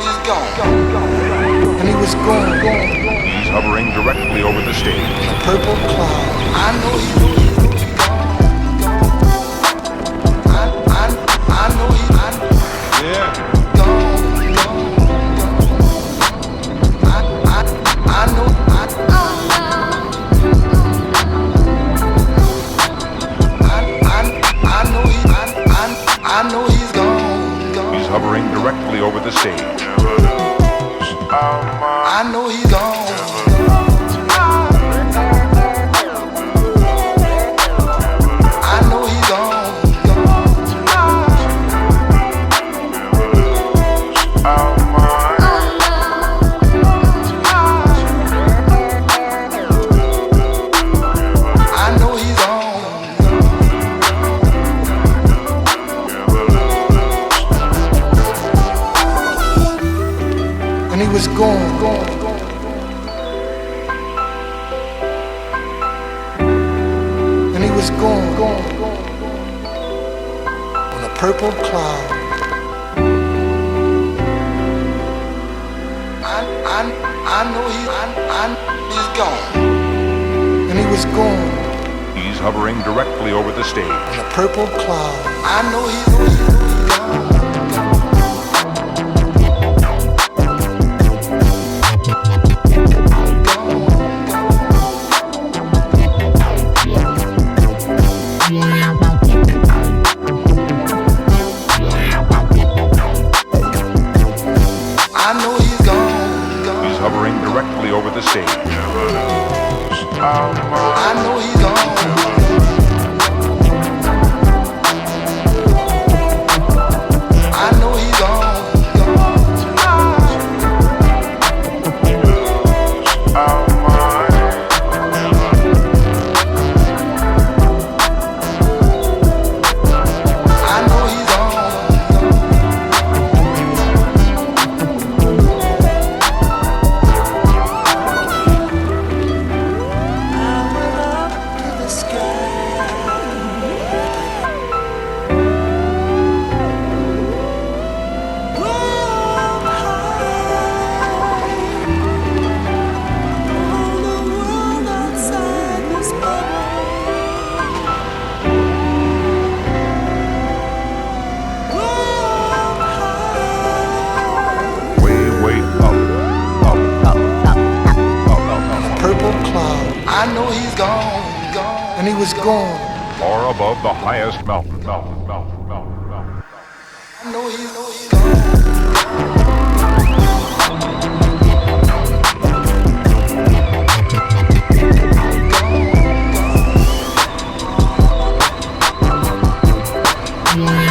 he's gone. And he was gone. He's hovering directly over the stage. A purple cloud. I know he's gone. I know he's gone. Yeah. I know. I know he's gone. He's hovering directly over the stage. I know he's gone. I know he's gone. I know he's gone. And he was gone. And he was gone. On a purple cloud. I know he's gone. And he was gone. He's hovering directly over the stage. On a purple cloud. I know he's gone. I know he's gone. He's hovering directly over the stage. I know he's gone. I know he's gone. I know he's gone. Purple cloud. I know he's gone. And he was gone. Far above the highest mountain. I know he's gone. Yeah.